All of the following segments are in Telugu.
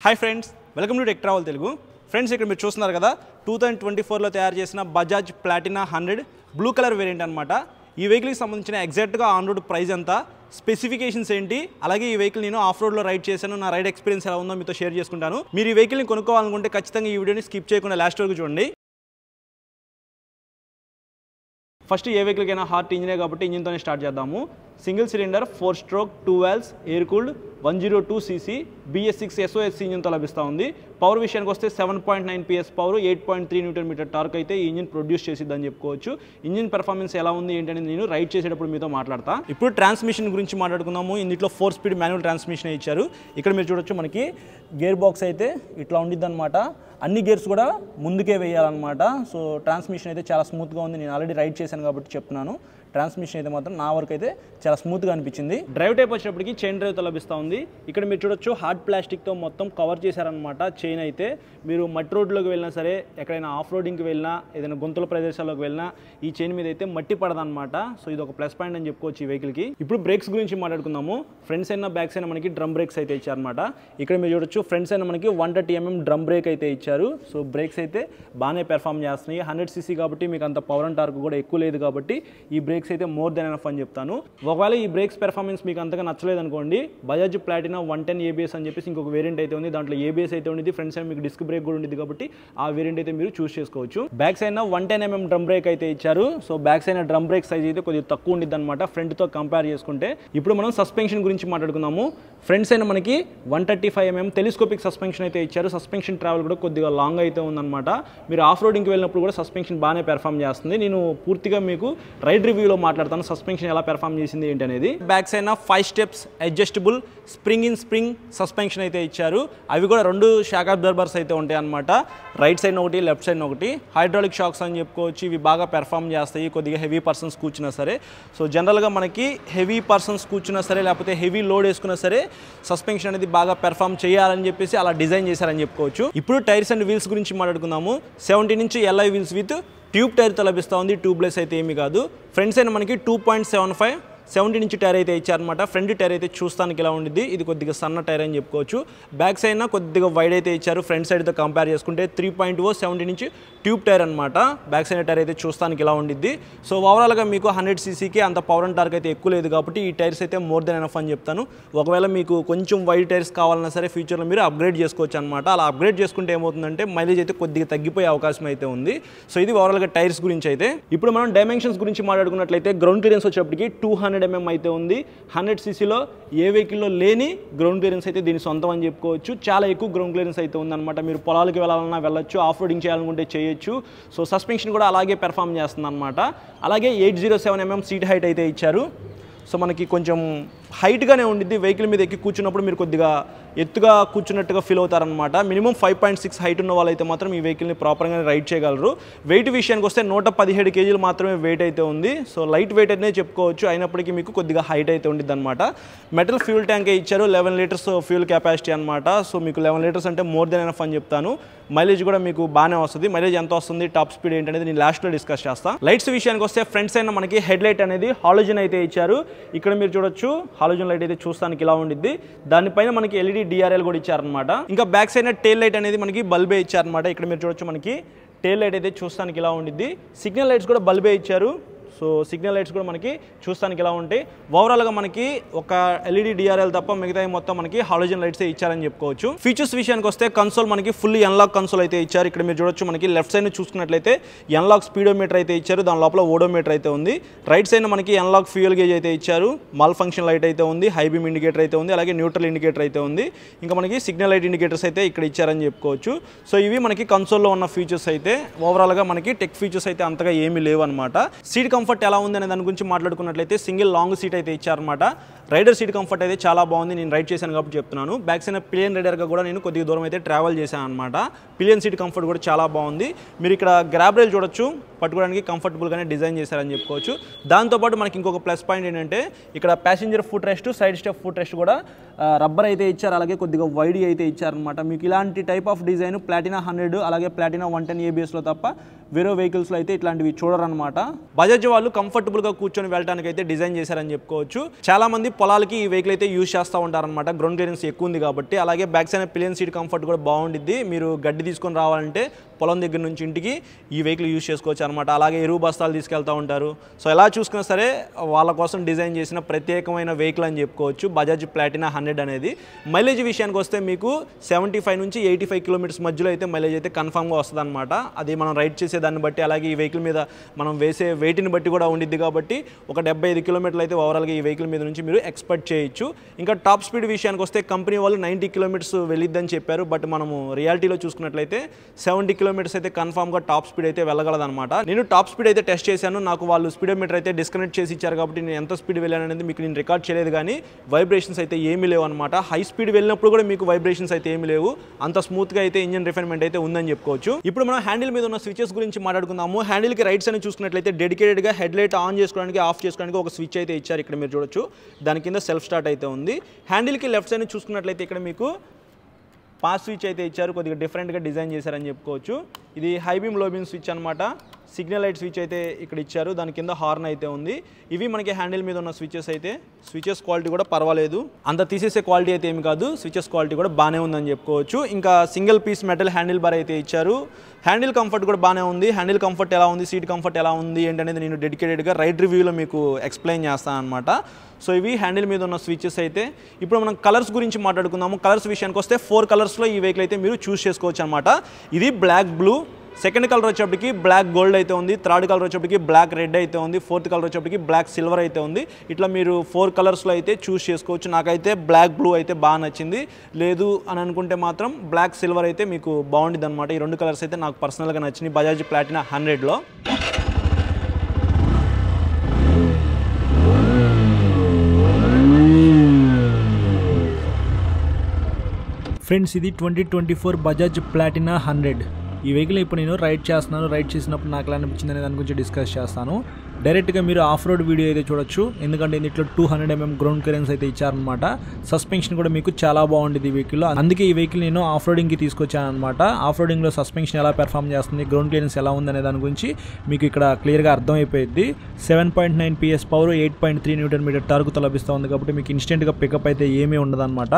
Hi friends, welcome to tech travel Telugu. Friends, ఇక్కడ మీరు చూస్తున్నారు కదా 2024లో తయారు చేసిన Bajaj Platina 100 blue colour variant అనమాట. ఈ వెహికల్కి సంబంధించిన ఎగ్జాక్ట్గా ఆన్ రోడ్ ప్రైస్ ఎంత, స్పెసిఫికేషన్స్ ఏంటి, అలాగే ఈ వెహికల్ నేను ఆఫ్ రోడ్లో రైడ్ చేశాను, నా రైడ్ ఎక్స్పీరియన్స్ ఎలా ఉందో మీతో షేర్ చేసుకుంటాను. మీరు ఈ వెహికల్ని కొనుక్కోవాలనుకుంటే ఖచ్చితంగా ఈ వీడియోని స్కిప్ చేయకుండా లాస్ట్ వరకు చూడండి. ఫస్ట్ ఏ వెహికల్కైనా హార్ట్ ఇంజినే కాబట్టి ఇంజిన్తోనే స్టార్ట్ చేద్దాము. Single cylinder 4 stroke 2 valves air cooled 102cc BS6 SOSC ఇంజిన్తో లభిస్తూ ఉంది. పవర్ విషయానికి వస్తే 7.9 PS పవర్, 8.3 Nm టార్క్ అయితే ఈ ఇంజిన్ ప్రొడ్యూస్ చేసిద్దని చెప్పుకోవచ్చు. ఇంజిన్ పెర్ఫార్మెన్స్ ఎలా ఉంది ఏంటనేది నేను రైడ్ చేసేటప్పుడు మీతో మాట్లాడతా. ఇప్పుడు ట్రాన్స్మిషన్ గురించి మాట్లాడుకుందాము. ఇందులో 4 స్పీడ్ మాన్యువల్ ట్రాన్స్మిషన్ ఇచ్చారు. ఇక్కడ మీరు చూడొచ్చు, మనకి గేర్ బాక్స్ అయితే ఇట్లా ఉండిద్ది అనమాట. అన్ని గేర్స్ కూడా ముందుకే వేయాలన్నమాట. సో ట్రాన్స్మిషన్ అయితే చాలా స్మూత్గా ఉంది. నేను ఆల్రెడీ రైడ్ చేశాను కాబట్టి చెప్తున్నాను. ట్రాన్స్మిషన్ అయితే మాత్రం నా వరకు అయితే చాలా స్మూత్గా అనిపించింది. డ్రైవ్ టైప్ వచ్చేటప్పటికి చైన్ డ్రైవ్తో లభిస్తూ ఉంది. ఇక్కడ మీరు చూడొచ్చు, హార్డ్ ప్లాస్టిక్తో మొత్తం కవర్ చేశారనమాట. చైన్ అయితే మీరు మట్టి రోడ్లోకి వెళ్ళినా సరే, ఎక్కడైనా ఆఫ్ రోడింగ్కి వెళ్ళినా, ఏదైనా గుంతల ప్రదేశాల్లోకి వెళ్ళినా ఈ చైన్ మీద అయితే మట్టి పడదనమాట. సో ఇది ఒక ప్లస్ పాయింట్ అని చెప్పుకోవచ్చు ఈ వెహికల్కి. ఇప్పుడు బ్రేక్స్ గురించి మాట్లాడుకుందాము. ఫ్రంట్స్ అయినా బ్యాక్స్ అయినా మనకి డ్రమ్ బ్రేక్స్ అయితే ఇచ్చారనమాట. ఇక్కడ మీరు చూడొచ్చు, ఫ్రంట్స్ అయినా మనకి 130 mm డ్రమ్ బ్రేక్ అయితే ఇచ్చారు. సో బ్రేక్స్ అయితే బాగానే పెర్ఫామ్ చేస్తున్నాయి. 100cc కాబట్టి మీకు అంత పవర్ అండ్ టార్క్ కూడా ఎక్కువ లేదు కాబట్టి ఈ బ్రేక్స్ అయితే మోర్ దెన్ ఎనఫ్ అని చెప్తాను. ఒకవేళ ఈ బ్రేక్స్ పెర్ఫార్మెన్స్ మీకు అంతగా నచ్చలేదు అనుకోండి, బజాజ్ ప్లాటినా 110 ABS అని చెప్పేసి ఇంకొక వేరియంట్ అయితే ఉంది. దాంట్లో ABS అయితే ఉంది, ఫ్రంట్ సైడ్ మీకు డిస్క్ బ్రేక్ కూడా ఉంది కాబట్టి ఆ వేరియంట్ అయితే మీరు చూస్ చేసుకోవచ్చు. Back side 110 mm drum break అయితే ఇచ్చారు. So back side drum break size అయితే కొద్దిగా తక్కువ ఉండిద్ది అనమాట ఫ్రంట్ తో కంపేర్ చేసుకుంటే. ఇప్పుడు మనం సస్పెన్షన్ గురించి మాట్లాడుకుందాము. ఫ్రంట్ సైడ్ మనకి 135 mm టెలిస్కోపిక్ సస్పెన్షన్ అయితే ఇచ్చారు. సస్పెన్షన్ ట్రావెల్ కూడా కొద్దిగా లాంగ్ అయితే ఉందన్నమాట. మీరు ఆఫ్ రోడింగ్కి వెళ్ళినప్పుడు కూడా సస్పెన్షన్ బాగానే పెర్ఫామ్ చేస్తుంది. నేను పూర్తిగా మీకు రైడ్ రివ్యూలో మాట్లాడతాను సస్పెన్షన్ ఎలా పెర్ఫామ్ చేసింది ఏంటి అనేది. Back side 5 steps adjustable spring in spring suspension అయితే ఇచ్చారు. అవి కూడా 2 షాక్ అబ్జర్బర్స్ అయితే ఉంటాయి అనమాట. రైట్ సైడ్ ఒకటి, లెఫ్ట్ సైడ్ ఒకటి. హైడ్రాలిక్ షాక్స్ అని చెప్పుకోవచ్చు. ఇవి బాగా పెర్ఫామ్ చేస్తాయి కొద్దిగా హెవీ పర్సన్స్ కూర్చున్నా సరే. సో జనరల్గా మనకి హెవీ పర్సన్స్ కూర్చున్నా సరే, లేకపోతే హెవీ లోడ్ వేసుకున్నా సరే సస్పెన్షన్ అనేది బాగా పెర్ఫామ్ చేయాలని చెప్పేసి అలా డిజైన్ చేశారని చెప్పుకోవచ్చు. ఇప్పుడు టైర్స్ అండ్ వీల్స్ గురించి మాట్లాడుకుందాము. 70 inch LI wheels with tube టైర్తో లభిస్తూ ఉంది. ట్యూబ్లెస్ అయితే ఏమీ కాదు. ఫ్రంట్ సైడ్ మనకి 2.75 70 ఇంచ్ టైర్ అయితే ఇచ్చారనమాట. ఫ్రంట్ టైర్ అయితే చూస్తానికి ఇలా ఉండిద్ది. ఇది కొద్దిగా సన్న టైర్ అని చెప్పుకోవచ్చు. బ్యాక్ సైడ్ కొద్దిగా వైడ్ అయితే ఇచ్చారు. ఫ్రంట్ సైడ్తో కంపేర్ చేసుకుంటే 3.0 70 ఇంచ్ ట్యూబ్ టైర్ అనమాట. బ్యాక్ సైడ్ టైర్ అయితే చూస్తానికి ఇలా ఉండిద్ది. సో ఓవరాల్గా మీకు 100cc అంత పవర్ అండ్ టార్క్ అయితే ఎక్కువ లేదు కాబట్టి ఈ టైర్స్ అయితే మోర్ దెన్ ఎనఫ్ అని చెప్తాను. ఒకవేళ మీకు కొంచెం వైడ్ టైర్స్ కావాలన్నా సరే ఫ్యూచర్లో మీరు అప్గ్రేడ్ చేసుకోవచ్చు అనమాట. అలా అప్గ్రేడ్ చేసుకుంటే ఏమవుతుందంటే మైలేజ్ అయితే కొద్దిగా తగ్గిపోయే అవకాశం అయితే ఉంది. సో ఇది ఓవరాల్గా టైర్స్ గురించి అయితే. ఇప్పుడు మనం డైమెన్షన్స్ గురించి మాట్లాడుకున్నట్లయితే గ్రౌండ్ క్లియరెన్స్ వచ్చేప్పటికి 200 mm అయితే ఉంది. 100cc ఏ వెహికల్లో లేని గ్రౌండ్ క్లియరెన్స్ అయితే దీని సొంతం అని చెప్పుకోవచ్చు. చాలా ఎక్కువ గ్రౌండ్ క్లియరెన్స్ అయితే ఉందన్నమాట. మీరు పొలాలకు వెళ్ళాలన్నా వెళ్ళొచ్చు, ఆఫ్ రోడింగ్ చేయాలనుకుంటే చేయొచ్చు. సో సస్పెన్షన్ కూడా అలాగే పెర్ఫామ్ చేస్తుంది అనమాట. అలాగే 807 mm సీట్ హైట్ అయితే ఇచ్చారు. సో మనకి కొంచెం హైట్గానే ఉండిద్ది. వెహికల్ మీద ఎక్కి కూర్చున్నప్పుడు మీరు కొద్దిగా ఎత్తుగా కూర్చున్నట్టుగా ఫీల్ అవుతారనమాట. మినిమం 5.6 హైట్ ఉన్న వాళ్ళైతే మాత్రం ఈ వెహికల్ని ప్రాపర్గా రైడ్ చేయగలరు. వెయిట్ విషయానికి వస్తే 117 kg మాత్రమే వెయిట్ అయితే ఉంది. సో లైట్ వెయిట్ అనే చెప్పుకోవచ్చు. అయినప్పటికీ మీకు కొద్దిగా హైట్ అయితే ఉండిద్ది అనమాట. మెటల్ ఫ్యూల్ ట్యాంకే ఇచ్చారు. 11 లీటర్స్ ఫ్యూల్ కెపాసిటీ అనమాట. సో మీకు 11 లీటర్స్ అంటే మోర్ దెన్ ఎనఫ్ అని చెప్తాను. మైలేజ్ కూడా మీకు బాగానే వస్తుంది. మైలేజ్ ఎంత వస్తుంది, టాప్ స్పీడ్ ఏంటనేది నేను లాస్ట్లో డిస్కస్ చేస్తాను. లైట్స్ విషయానికి వస్తే ఫ్రంట్ సైడ్ మనకి హెడ్ లైట్ అనేది హాలోజన్ అయితే ఇచ్చారు. ఇక్కడ మీరు చూడొచ్చు, హాలోజన్ లైట్ అయితే చూస్తానికి ఇలా ఉండిద్ది. దానిపైన మనకి LED DRL కూడా ఇచ్చారనమాట. ఇంకా బ్యాక్ సైడ్ టైల్ లైట్ అనేది మనకి బల్బే ఇచ్చారనమాట. ఇక్కడ మీరు చూడొచ్చు, మనకి టైల్ లైట్ అయితే చూస్తానికి ఇలా ఉండిద్ది. సిగ్నల్ లైట్స్ కూడా బల్బే ఇచ్చారు. సో సిగ్నల్ లైట్స్ కూడా మనకి చూస్తానికి ఇలా ఉంటాయి. ఓవరాల్గా మనకి ఒక LED DRL తప్ప మిగతా మొత్తం మనకి హాలోజన్ లైట్స్ ఇచ్చారని చెప్పుకోవచ్చు. ఫీచర్స్ విషయానికి వస్తే కన్సోల్ మనకి ఫుల్ ఎన్లాక్ కన్సోల్ అయితే ఇచ్చారు. ఇక్కడ మీరు చూడొచ్చు, మనకి లెఫ్ట్ సైడ్ చూసుకున్నట్లయితే ఎన్లాక్ స్పీడోమీటర్ అయితే ఇచ్చారు. దాని లోపల ఓడోమీటర్ అయితే ఉంది. రైట్ సైడ్ మనకి ఎన్లాక్ ఫ్యూయల్ గేజ్ అయితే ఇచ్చారు. మాల్ ఫంక్షన్ లైట్ అయితే ఉంది. హై బీమ్ ఇండికేటర్ అయితే ఉంది. అలాగే న్యూట్రల్ ఇండికేటర్ అయితే ఉంది. ఇంకా మనకి సిగ్నల్ లైట్ ఇండికేటర్స్ అయితే ఇక్కడ ఇచ్చారని చెప్పుకోవచ్చు. సో ఇవి మనకి కన్సోల్లో ఉన్న ఫీచర్స్ అయితే. ఓవరాల్గా మనకి టెక్ ఫీచర్స్ అయితే అంతగా ఏమీ లేవు అనమాట. సీట్ కంఫర్ట్ ఎలా ఉంది అనే దాని గురించి మాట్లాడుకున్నట్లయితే సింగిల్ లాంగ్ సీట్ అయితే ఇచ్చారనమాట. రైడర్ సీట్ కంఫర్ట్ అయితే చాలా బాగుంది. నేను రైడ్ చేశాను కాబట్టి చెప్తున్నాను. బ్యాక్ సైడ్ పిలియన్ రైడర్గా కూడా నేను కొద్దిగా దూరం అయితే ట్రావెల్ చేశాను అనమాట. పిలియన్ సీట్ కంఫర్ట్ కూడా చాలా బాగుంది. మీరు ఇక్కడ గ్రాబ్ రైల్ చూడొచ్చు, పట్టుకోవడానికి కంఫర్టబుల్గానే డిజైన్ చేశారని చెప్పుకోవచ్చు. దాంతోపాటు మనకి ఇంకొక ప్లస్ పాయింట్ ఏంటంటే ఇక్కడ passenger foot rest, side step foot rest కూడా రబ్బర్ అయితే ఇచ్చారు. అలాగే కొద్దిగా వైడ్ అయితే ఇచ్చారనమాట. మీకు ఇలాంటి టైప్ ఆఫ్ డిజైన్ ప్లాటినా 100 అలాగే ప్లాటినా 110 ABSలో తప్ప వేరే వెహికల్స్లో అయితే ఇట్లాంటివి చూడరనమాట. బజాజ్ వాళ్ళు కంఫర్టబుల్గా కూర్చొని వెళ్ళడానికి అయితే డిజైన్ చేశారని చెప్పుకోవచ్చు. చాలా మంది పొలాలకి ఈ వెహికల్ అయితే యూజ్ చేస్తూ ఉంటారనమాట, గ్రౌండ్ క్లియరెన్స్ ఎక్కువ ఉంది కాబట్టి. అలాగే back side pillion seat comfort కూడా బాగుండిద్ది. మీరు గడ్డి తీసుకొని రావాలంటే పొలం దగ్గర నుంచి ఇంటికి ఈ వెహికల్ యూజ్ చేసుకోవచ్చు అనమాట. అలాగే ఎరువు బస్తాలు తీసుకెళ్తూ ఉంటారు. సో ఎలా చూసుకున్నా సరే వాళ్ళ కోసం డిజైన్ చేసిన ప్రత్యేకమైన వెహికల్ అని చెప్పుకోవచ్చు బజాజ్ ప్లాటినా 100 అనేది. మైలేజ్ విషయానికి వస్తే మీకు 75 నుంచి 85 కిలోమీటర్స్ మధ్యలో అయితే మైలేజ్ అయితే కన్ఫామ్గా వస్తుంది అనమాట. అది మనం రైడ్ చేసే దాన్ని బట్టి, అలాగే ఈ వెహికల్ మీద మనం వేసే వెయిట్ని బట్టి కూడా ఉండిద్ది కాబట్టి ఒక 75 కిలోమీటర్లు అయితే ఓవరాల్గా ఈ వెహికల్ మీద నుంచి మీరు ఎక్స్పెక్ట్ చేయొచ్చు. ఇంకా టాప్ స్పీడ్ విషయానికి వస్తే కంపెనీ వాళ్ళు 90 కిలోమీటర్స్ వెళ్ళిద్దని చెప్పారు. బట్ మనము రియాలిటీలో చూసుకున్నట్లయితే 70 కిలోమీటర్స్ అయితే కన్ఫామ్గా టాప్ స్పీడ్ అయితే వెళ్ళగలదన్నమాట. నేను టాప్ స్పీడ్ అయితే టెస్ట్ చేశాను. నాకు వాళ్ళు స్పీడోమీటర్ అయితే డిస్కనెక్ట్ చేసి ఇచ్చారు కాబట్టి నేను ఎంత స్పీడ్ వెళ్ళాను అనేది మీకు నేను రికార్డ్ చేయలేదు, కానీ వైబ్రేషన్స్ అయితే ఏమీ లేవు అనమాట. హై స్పీడ్ వెళ్ళినప్పుడు కూడా మీకు వైబ్రేషన్స్ అయితే ఏమీ లేవు. అంత స్మూత్గా అయితే ఇంజన్ రిఫైన్మెంట్ అయితే ఉందని చెప్పుకోవచ్చు. ఇప్పుడు మనం హ్యాండిల్ మీద ఉన్న స్విచెస్ గురించి మాట్లాడుకుందాము. హ్యాండిల్కి రైట్ సైడ్ చూసుకున్నట్లయితే డెడికేటెడ్గా హెడ్ లైట్ ఆన్ చేసుకోవడానికి, ఆఫ్ చేసుకోవడానికి ఒక స్విచ్ అయితే ఇచ్చారు. ఇక్కడ మీరు చూడొచ్చు, దాని కింద సెల్ఫ్ స్టార్ట్ అయితే ఉంది. హ్యాండిల్కి లెఫ్ట్ సైడ్ చూసుకున్నట్లయితే ఇక్కడ మీకు పాస్ స్విచ్ అయితే ఇచ్చారు. కొద్దిగా డిఫరెంట్గా డిజైన్ చేశారని చెప్పుకోవచ్చు. ఇది హై బీమ్ లో బీమ్ స్విచ్ అనమాట. సిగ్నల్ లైట్ స్విచ్ అయితే ఇక్కడ ఇచ్చారు. దాని కింద హార్న్ అయితే ఉంది. ఇవి మనకి హ్యాండిల్ మీద ఉన్న స్విచెస్ అయితే. స్విచెస్ క్వాలిటీ కూడా పర్వాలేదు, అంత తీసేసే క్వాలిటీ అయితే ఏమి కాదు. స్విచెస్ క్వాలిటీ కూడా బాగానే ఉందని చెప్పుకోవచ్చు. ఇంకా single piece metal handle bar అయితే ఇచ్చారు. హ్యాండిల్ కంఫర్ట్ కూడా బాగానే ఉంది. హ్యాండిల్ కంఫర్ట్ ఎలా ఉంది, సీట్ కంఫర్ట్ ఎలా ఉంది ఏంటనేది నేను డెడికేటెడ్గా రైడ్ రివ్యూలో మీకు ఎక్స్ప్లెయిన్ చేస్తాను అనమాట. సో ఇవి హ్యాండిల్ మీద ఉన్న స్విచెస్ అయితే. ఇప్పుడు మనం కలర్స్ గురించి మాట్లాడుకుందాము. కలర్స్ విషయానికి వస్తే 4 కలర్స్లో ఈ వెహికల్ అయితే మీరు చూస్ చేసుకోవచ్చు అనమాట. ఇది బ్లాక్ బ్లూ, సెకండ్ కలర్ వచ్చేప్పటికి బ్లాక్ గోల్డ్ అయితే ఉంది, థర్డ్ కలర్ వచ్చేప్పటికి బ్లాక్ రెడ్ అయితే ఉంది, ఫోర్త్ కలర్ వచ్చేప్పటికి బ్లాక్ సిల్వర్ అయితే ఉంది. ఇట్లా మీరు 4 కలర్స్లో అయితే చూస్ చేసుకోవచ్చు. నాకైతే బ్లాక్ బ్లూ అయితే బాగా నచ్చింది. లేదు అని అనుకుంటే మాత్రం బ్లాక్ సిల్వర్ అయితే మీకు బాగుంటుంది అనమాట. ఈ 2 కలర్స్ అయితే నాకు పర్సనల్గా నచ్చినాయి బజాజ్ ప్లాటినా 100లో. ఫ్రెండ్స్, ఇది 2024 బజాజ్ ప్లాటినా 100. ఈ వెహికల్ ఇప్పుడు నేను రైడ్ చేస్తున్నాను. రైడ్ చేసినప్పుడు నాకు ఎలా అనిపించింది అనే దాని గురించి డిస్కస్ చేస్తాను. డైరెక్ట్గా మీరు ఆఫ్ రోడ్ వీడియో అయితే చూడొచ్చు, ఎందుకంటే ఇందులో 200 mm గ్రౌండ్ క్లియరెన్స్ అయితే ఇచ్చారనమాట. సస్పెన్షన్ కూడా మీకు చాలా బాగుంటుంది ఈ వెహికల్లో. అందుకే ఈ వెహికల్ నేను ఆఫ్ రోడింగ్కి తీసుకొచ్చాను అనమాట. ఆఫ్ రోడింగ్లో సస్పెన్షన్ ఎలా పెర్ఫామ్ చేస్తుంది, గ్రౌండ్ క్లియరెన్స్ ఎలా ఉందనే దాని గురించి మీకు ఇక్కడ క్లియర్గా అర్థమైపోయింది. 7.9 PS పవర్, 8.3 Nm టార్క్తో లభిస్తుంది కాబట్టి మీకు ఇన్స్టెంట్గా పికప్ అయితే ఏమీ ఉండదన్నమాట.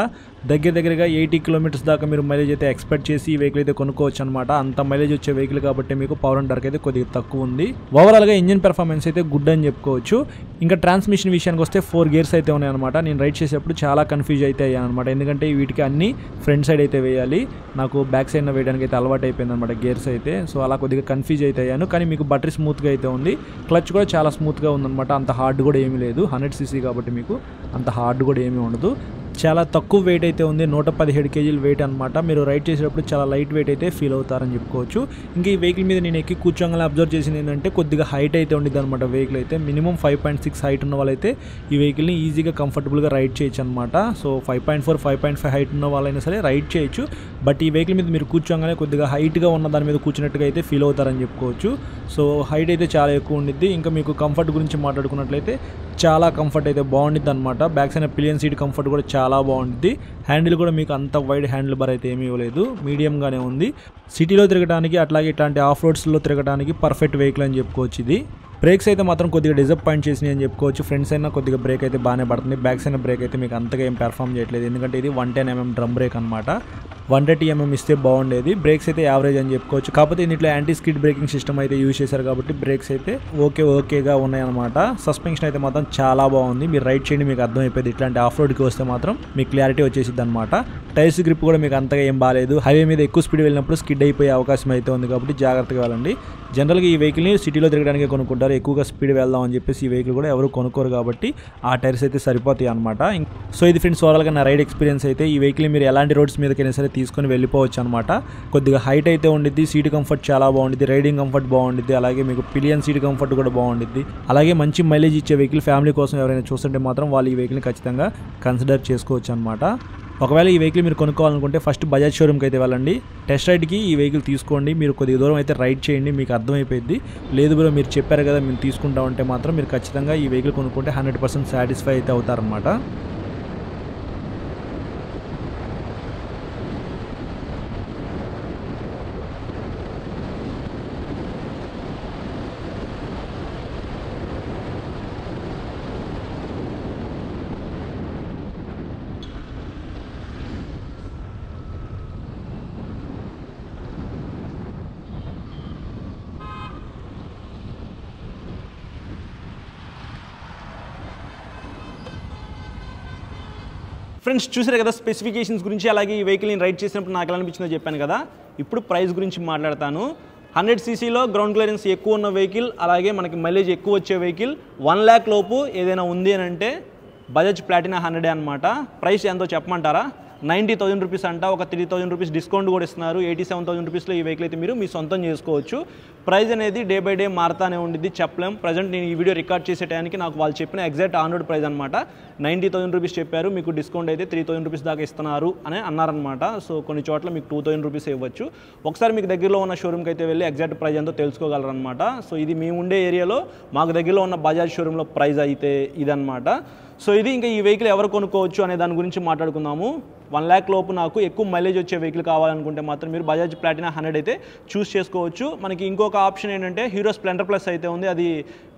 దగ్గరగా 80 కిలోమీటర్స్ దాకా మీరు మైలేజ్ అయితే ఎక్స్పెక్ట్ చేసి ఈ వెహికల్ అయితే కొనుక్కోవచ్చు అనమాట. అంత మైలేజ్ వచ్చే వెహికల్ కాబట్టి మీకు పవర్ అండ్ టార్క్ అయితే కొద్దిగా తక్కువ ఉంది. ఓవరాల్గా ఇంజిన్ పెర్ఫార్మెన్స్ అయితే గుడ్ అని చెప్పుకోవచ్చు. ఇంకా ట్రాన్స్మిషన్ విషయానికి వస్తే 4 గేర్స్ అయితే ఉన్నాయన్నమాట. నేను రైడ్ చేసేప్పుడు చాలా కన్ఫ్యూజ్ అయితే అయ్యాను అనమాట, ఎందుకంటే వీటికి అన్ని ఫ్రంట్ సైడ్ అయితే వేయాలి. నాకు బ్యాక్ సైడ్ వేయడానికి అయితే అలవాటు అయిపోయింది అనమాట గేర్స్ అయితే. సో అలా కొద్దిగా కన్ఫ్యూజ్ అయితే అయ్యాను, కానీ మీకు బటరీ స్మూత్గా అయితే ఉంది. క్లచ్ కూడా చాలా స్మూత్గా ఉందన్నమాట. అంత హార్డ్ కూడా ఏమీ లేదు. 100cc కాబట్టి మీకు అంత హార్డ్ కూడా ఏమీ ఉండదు. చాలా తక్కువ వెయిట్ అయితే ఉంది, 117 kg వెయిట్ అనమాట. మీరు రైడ్ చేసేటప్పుడు చాలా లైట్ వెయిట్ అయితే ఫీల్ అవుతారని చెప్పుకోవచ్చు. ఇంకా ఈ వెహికల్ మీద నేను ఎక్కి కూర్చోగానే అబ్జర్వ్ చేసింది ఏంటంటే కొద్దిగా హైట్ అయితే ఉండిద్ది అనమాట. వెహికల్ అయితే మినిమం 5.6 హైట్ ఉన్న వాళ్ళైతే ఈ వెహికల్ని ఈజీగా కంఫర్టబుల్గా రైడ్ చేయొచ్చు అనమాట. సో 5.4, 5.5 హైట్ ఉన్న వాళ్ళైనా సరే రైడ్ చేయొచ్చు. బట్ ఈ వెహికల్ మీద మీరు కూర్చోగానే కొద్దిగా హైట్గా ఉన్న దాని మీద కూర్చున్నట్టుగా అయితే ఫీల్ అవుతారని చెప్పుకోవచ్చు. సో హైట్ అయితే చాలా ఎక్కువ ఉండిద్ది. ఇంకా మీకు కంఫర్ట్ గురించి మాట్లాడుకున్నట్లయితే చాలా కంఫర్ట్ అయితే బాగుండిద్ది అనమాట. Back side pillion seat comfort కూడా చాలా బాగుంటుంది. హ్యాండిల్ కూడా మీకు అంత వైడ్ హ్యాండిల్ బార్ అయితే ఏమీ ఇవ్వలేదు, మీడియంగానే ఉంది. సిటీలో తిరగడానికి అట్లాగే ఇట్లాంటి ఆఫ్ రోడ్స్లో తిరగడానికి పర్ఫెక్ట్ వెహికల్ అని చెప్పుకోవచ్చు ఇది. బ్రేక్స్ అయితే మాత్రం కొద్దిగా డిసప్పాయింట్ చేసినాయి అని చెప్పుకోవచ్చు. ఫ్రంట్ సైడ్ కొద్దిగా బ్రేక్ అయితే బాగానే పడుతుంది. బ్యాక్ సైడ్ బ్రేక్ అయితే మీకు అంతగా ఏం పెర్ఫామ్ చేయట్లేదు, ఎందుకంటే ఇది 110 mm డ్రమ్ బ్రేక్ అనమాట. 130 mm ఇస్తే బాగుండేది. బ్రేక్స్ అయితే యావరేజ్ అని చెప్పుకోవచ్చు. కాకపోతే ఇందులో యాంటీ స్కిడ్ బ్రేకింగ్ సిస్టమ్ అయితే యూజ్ చేశారు కాబట్టి బ్రేక్స్ అయితే ఓకేగా ఉన్నాయన్నమాట. సస్పెన్షన్ అయితే మాత్రం చాలా బాగుంది. మీరు రైడ్ చేయండి, మీకు అర్థమైపోయింది. ఇట్లాంటి ఆఫ్ రోడ్కి వస్తే మాత్రం మీకు క్లారిటీ వచ్చేసిద్ది అనమాట. టైర్స్ గ్రిప్ కూడా మీకు అంతగా ఏం బాగాలేదు. హైవే మీద ఎక్కువ స్పీడ్ వెళ్ళినప్పుడు స్కిడ్ అయిపోయే అవకాశం అయితే ఉంది కాబట్టి జాగ్రత్తగా వెళ్ళండి. జనరల్గా ఈ వెహికల్ని సిటీలో తిరగడానికి కొనుక్కుంటారు, ఎక్కువగా స్పీడ్ వెళ్దాం అని చెప్పేసి ఈ వెహికల్ కూడా ఎవరు కొనుక్కోరు కాబట్టి ఆ టైర్స్ అయితే సరిపోతాయి అనమాట. సో ఇది ఫ్రెండ్స్ ఓవరాల్గా నా రైడ్ ఎక్స్పీరియన్స్ అయితే. ఈ వెహికల్ మీరు ఎలాంటి రోడ్స్ మీదకైనా సరే తీసుకొని వెళ్ళిపోవచ్చు అనమాట. కొద్దిగా హైట్ అయితే ఉండిద్ది, సీట్ కంఫర్ట్ చాలా బాగుండిద్ది, రైడింగ్ కంఫర్ట్ బాగుండిద్ది, అలాగే మీకు పిలియన్ సీట్ కంఫర్ట్ కూడా బాగుండిద్ది. అలాగే మంచి మైలేజ్ ఇచ్చే వెహికల్ ఫ్యామిలీ కోసం ఎవరైనా చూస్తుంటే మాత్రం వాళ్ళు ఈ వెహికల్ని ఖచ్చితంగా కన్సిడర్ చేసుకోవచ్చు అనమాట. ఒకవేళ ఈ వెహికల్ మీరు కొనుక్కోవాలనుకుంటే ఫస్ట్ బజాజ్ షోరూమ్కి అయితే వెళ్ళండి, టెస్ట్ రైడ్కి ఈ వెహికల్ తీసుకోండి. మీరు కొద్దిగా దూరం అయితే రైడ్ చేయండి, మీకు అర్థమైపోయింది. లేదు బ్రో మీరు చెప్పారు కదా మేము తీసుకుంటామంటే మాత్రం మీరు ఖచ్చితంగా ఈ వెహికల్ కొనుక్కుంటే 100% సాటిస్ఫై అయితే అవుతారనమాట. ఫ్రెండ్స్ చూసారు కదా స్పెసిఫికేషన్స్ గురించి, అలాగే ఈ వెహికల్ నేను రైడ్ చేసినప్పుడు నాకు ఎలా అనిపించిందో చెప్పాను కదా. ఇప్పుడు ప్రైస్ గురించి మాట్లాడతాను. 100 cc గ్రౌండ్ క్లియరెన్స్ ఎక్కువ ఉన్న వెహికల్, అలాగే మనకి మైలేజ్ ఎక్కువ వచ్చే వెహికల్ 1 lakh లోపు ఏదైనా ఉంది అని అంటే బజాజ్ ప్లాటినా 100 అనమాట. ప్రైస్ ఎంతో చెప్పమంటారా? 90,000 రూపీస్ అంట. ఒక 3,000 రూపీస్ డిస్కౌంట్ కూడా ఇస్తున్నారు. 87,000 రూపీస్లో ఈ వెహికల్ అయితే మీరు మీ సొంతం చేసుకోవచ్చు. ప్రైస్ అనేది డే బై డే మారుతానే ఉండిద్ది, చెప్పలేం. ప్రజెంట్ నేను ఈ వీడియో రికార్డ్ చేసే టైంకి నాకు వాళ్ళు చెప్పిన ఎగ్జాక్ట్ ఆన్ రోడ్ ప్రైస్ అనమాట 90,000 రూపీస్ చెప్పారు. మీకు డిస్కౌంట్ అయితే 3,000 రూపీస్ దాకా ఇస్తున్నారు అని అన్నారనమాట. సో కొన్ని చోట్ల మీకు 2,000 రూపీస్ ఇవ్వచ్చు. ఒకసారి మీకు దగ్గరలో ఉన్న షోరూమ్కి అయితే వెళ్ళి ఎగ్జాక్ట్ ప్రైస్ ఎంతో తెలుసుకోగలరనమాట. సో ఇది మేము ఉండే ఏరియాలో మాకు దగ్గరలో ఉన్న బజాజ్ షోరూంలో ప్రైస్ అయితే ఇదనమాట. సో ఇది ఇంకా ఈ వెహికల్ ఎవరు కొనుక్కోవచ్చు అనే దాని గురించి మాట్లాడుకుందాము. 1 lakh లోపు నాకు ఎక్కువ మైలేజ్ వచ్చే వెహికల్ కావాలనుకుంటే మాత్రం మీరు బజాజ్ ప్లాటినా 100 అయితే చూస్ చేసుకోవచ్చు. మనకి ఇంకొక ఆప్షన్ ఏంటంటే హీరో స్ప్లెండర్ ప్లస్ అయితే ఉంది. అది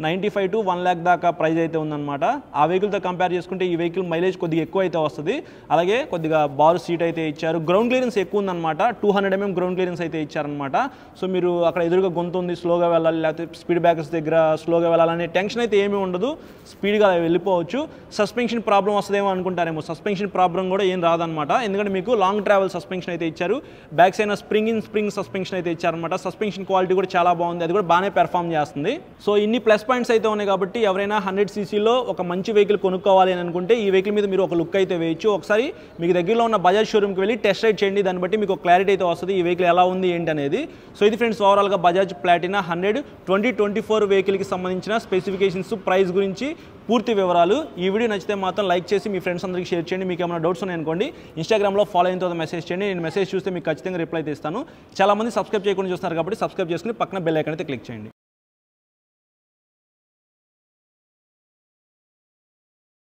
95 to 1 lakh దాకా ప్రైస్ అయితే ఉందన్నమాట. ఆ వెహికల్తో కంపేర్ చేసుకుంటే ఈ వెహికల్ మైలేజ్ కొద్దిగా ఎక్కువ అయితే వస్తుంది. అలాగే కొద్దిగా బార్ సీట్ అయితే ఇచ్చారు. గ్రౌండ్ క్లియరెన్స్ ఎక్కువ ఉందన్నమాట. 200 mm గ్రౌండ్ క్లియరెన్స్ అయితే ఇచ్చారనమాట. సో మీరు అక్కడ ఎదురుగా గొంతు ఉంది, స్లోగా వెళ్ళాలి, లేకపోతే స్పీడ్ బ్రేకర్స్ దగ్గర స్లోగా వెళ్ళాలనే టెన్షన్ అయితే ఏమీ ఉండదు. స్పీడ్గా వెళ్ళిపోవచ్చు. సస్పెన్షన్ ప్రాబ్లం వస్తుందేమో అనుకుంటారేమో. సస్పెన్షన్ ప్రాబ్లం కూడా ఏం రాదనమాట. ఎందుకంటే మీకు లాంగ్ ట్రావెల్ సస్పెన్షన్ అయితే ఇచ్చారు. బ్యాక్ సైడ్ స్ప్రింగ్ సస్పెన్షన్ అయితే ఇచ్చారనమాట. సస్పెన్షన్ క్వాలిటీ కూడా చాలా బాగుంది. అది కూడా బాగానే పెర్ఫామ్ చేస్తుంది. సో ఇన్ని ప్లస్ పాయింట్స్ అయితే ఉన్నాయి కాబట్టి ఎవరైనా 100 cc ఒక మంచి వెహికల్ కొనుక్కోవాలి అని అనుకుంటే ఈ వెహికల్ మీద మీరు ఒక లుక్ అయితే వేయచ్చు. ఒకసారి మీకు దగ్గరలో ఉన్న బజాజ్ షోరూమ్కి వెళ్ళి టెస్ట్ రైడ్ చేయండి. దాన్ని బట్టి మీకు క్లారిటీ అయితే వస్తుంది ఈ వెహికల్ ఎలా ఉంది ఏంటి అనేది. సో ఇది ఫ్రెండ్స్ ఓవరాల్గా బజాజ్ ప్లాటినా 100 2024 వెహికల్కి సంబంధించిన స్పెసిఫికేషన్స్, ప్రైస్ గురించి పూర్తి వివరాలు. ఈ వీడియో నచ్చితే మాత్రం లైక్ చేసి మీ ఫ్రెండ్స్ అందరికీ షేర్ చేయండి. మీకు ఏమైనా డౌట్స్ ఉన్నాయనుకోండి ఇన్స్టాగ్రామ్లో ఫాలో అయిన తర్వాత మెసేజ్ చేయండి. నేను మెసేజ్ చూస్తే మీకు ఖచ్చితంగా రిప్లై అయితే ఇస్తాను. చాలామంది సబ్స్క్రైబ్ చేయకుండా చూస్తున్నారు కాబట్టి సబ్స్క్రైబ్ చేసుకుని పక్కన బెల్ ఐకాన్ అయితే క్లిక్ చేయండి.